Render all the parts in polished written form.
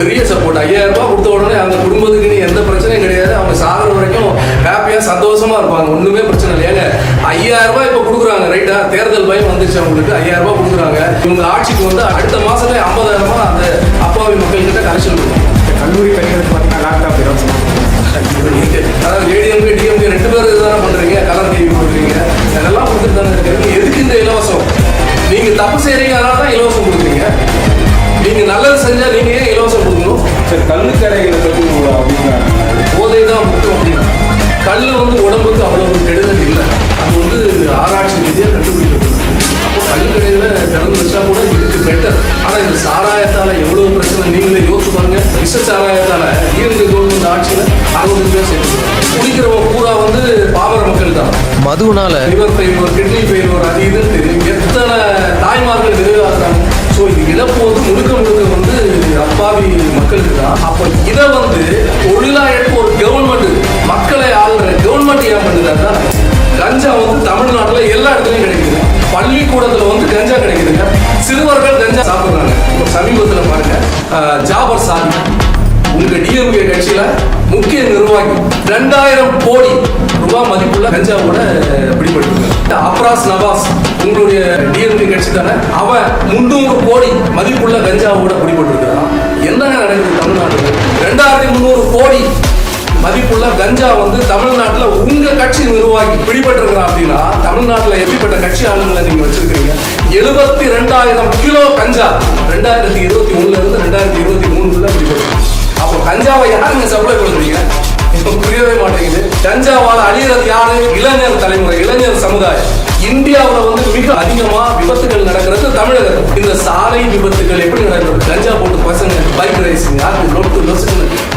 பெரிய சப்போர்ட் 5000 ரூபாய் கொடுத்த உடனே அந்த குடும்பத்துக்கு எந்த பிரச்சனையும் கிடையாது. அவங்க சாகிற வரைக்கும் ஹாப்பியா சந்தோஷமா இருப்பாங்க. ஒண்ணுமே பிரச்சனை இல்லை. ஏங்க 5000 ரூபாய் இப்ப கொடுக்குறாங்க, ரைட்டா? தேர்தல் பயம் வந்துச்சு அவங்களுக்கு. 5000 ரூபாய் கொடுக்குறாங்க. இவங்க ஆட்சிக்கு வந்து அடுத்த மாசத்துல 50,000 ரூபாய் அந்த அப்பாவி மக்கள் கிட்ட கலெக்ஷன் கொடுக்கும். கல்லூரி பணிகளுக்கு பார்த்தீங்கன்னா லேப்டாப் இலவசம். அதாவது ஏடிஎம்கே டிஎம்கே 2 பேர் இதுதானே பண்றீங்க, கலர் டிவி பண்றீங்க, அதெல்லாம் கொடுத்துட்டு தானே இருக்கு. எதுக்கு இந்த இலவசம்? நீங்க தப்பு செய்றீங்க, அதனால தான் இலவசம் கொடுக்குறீங்க. நீங்க நல்லது செஞ்சா நீங்க ஏன் இலவசம் கொடுக்கணும்? சரி, கல்லுக்கடைகளை பற்றி அப்படின்னா போதை தான் முக்கியம் அப்படின்னா கல் வந்து உடம்புக்கு அவ்வளவு கெடுதல் இல்லை. அது வந்து ஆராய்ச்சி ரீதியாக கண்டுபிடிக்கப்படும். அப்போ கல்லுக்கடையில திறந்து வச்சா கூட இதுக்கு பெட்டர். ஆனால் இந்த சாராயத்தால எவ்வளவு பிரச்சனை நீங்களே யோசிச்சு பாருங்க. விஷ சாராயத்தால ஈரங்க கவர்மெண்ட் ஆட்சியில் 60 பேர் சேர்ந்து குடிக்கிறவங்க பூரா வந்து பாமர மக்கள் தான். மதுனால லிவர் ஃபெயிலியர், கிட்னி ஃபெயிலியர், அது இதுன்னு தெரியும். எத்தனை தாய்மார்கள் நிறைவாகிறாங்க. ஸோ இது இழப்பு வந்து முழுக்க வந்து அப்பாவி மக்களுக்கு தான். அப்போ இதை வந்து தொழிலா எடுத்து ஒரு கவர்மெண்ட் மக்களை ஆளுற கவர்மெண்ட் ஏன் பண்ணுறாங்க? கஞ்சா வந்து தமிழ்நாட்டில் எல்லா இடத்துலையும் கிடைக்குது. பள்ளிக்கூடத்தில் வந்து கஞ்சா கிடைக்குதுங்க. சிறுவர்கள் கஞ்சா சாப்பிட்றாங்க. சமீபத்தில் பாருங்க, ஜாபர் சாதி உங்க டிஎம்கே கட்சியில முக்கிய நிர்வாகி 2000 கோடி ரூபாய் மதிப்புள்ள கஞ்சாவோட பிடிபட்டு. அப்ராஸ் நவாஸ் உங்களுடைய டிஎம்கே கட்சி தானே, அவன் 300 கோடி மதிப்புள்ள கஞ்சாவோட பிடிபட்டு இருக்கான். என்னங்க நடக்குது தமிழ்நாட்டுல? 2300 கோடி மதிப்புள்ள கஞ்சா வந்து தமிழ்நாட்டுல உங்க கட்சி நிர்வாகி பிடிபட்டு இருக்கிறான் அப்படின்னா தமிழ்நாட்டுல எப்படிப்பட்ட கட்சி ஆளுங்களை நீங்க வச்சிருக்கீங்க? 72,000 கிலோ கஞ்சா 2021 இருந்து 2023 பிடிபட்டு. அப்போ கஞ்சாவை யாருங்க சப்ளை பண்றீங்க? புரியவே மாட்டேங்குது. கஞ்சாவால அழியறது யாரு? இளைஞர் தலைமுறை, இளைஞர் சமுதாயம். இந்தியாவில் வந்து மிக அதிகமா விபத்துகள் நடக்கிறது தமிழகம். இந்த சாலை விபத்துகள் எப்படி நடக்கிறது? கஞ்சா போட்டு பசங்க பைக் ரேசிங்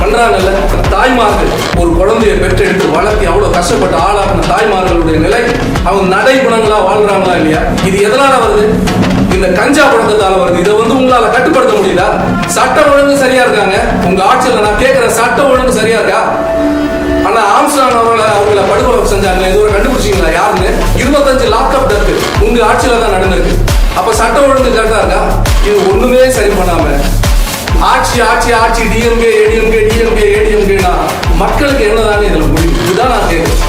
பண்றாங்கல்ல. தாய்மார்கள் ஒரு குழந்தையை பெற்றெடுத்து வளர்த்தி அவ்வளவு கஷ்டப்பட்டு ஆளாக்குன தாய்மார்களுடைய நிலை, அவங்க நடைகுணங்களா வாழ்றாங்களா இல்லையா? இது எதனால வருது? இந்த கஞ்சா பழக்கத்தால வருது. இதை வந்து உங்களால கட்டுப்படுத்த முடியல. சட்ட ஒழுங்கு சரியா இருக்காங்க உங்க ஆட்சியில். நான் கேட்கிறேன், சட்ட ஒழுங்கு சரியா இருக்கா? ஆனா ஆம்ஸ்ட்ராங் அவங்களை படுகொலை செஞ்சாங்க, இது ஒரு கண்டுபிடிச்சிங்களா யாருன்னு? 25 லாக்அப் டெத் உங்க ஆட்சியில தான் நடந்திருக்கு. அப்ப சட்ட ஒழுங்கு கரெக்டா இருக்கா? இது ஒண்ணுமே சரி பண்ணாம ஆட்சி ஆட்சி ஆட்சி டிஎம்கே ஏடிஎம்கே டிஎம்கே ஏடிஎம்கேனா மக்களுக்கு என்னதானே இதுல முடியும்? இதுதான் நான் கேட்கிறேன்.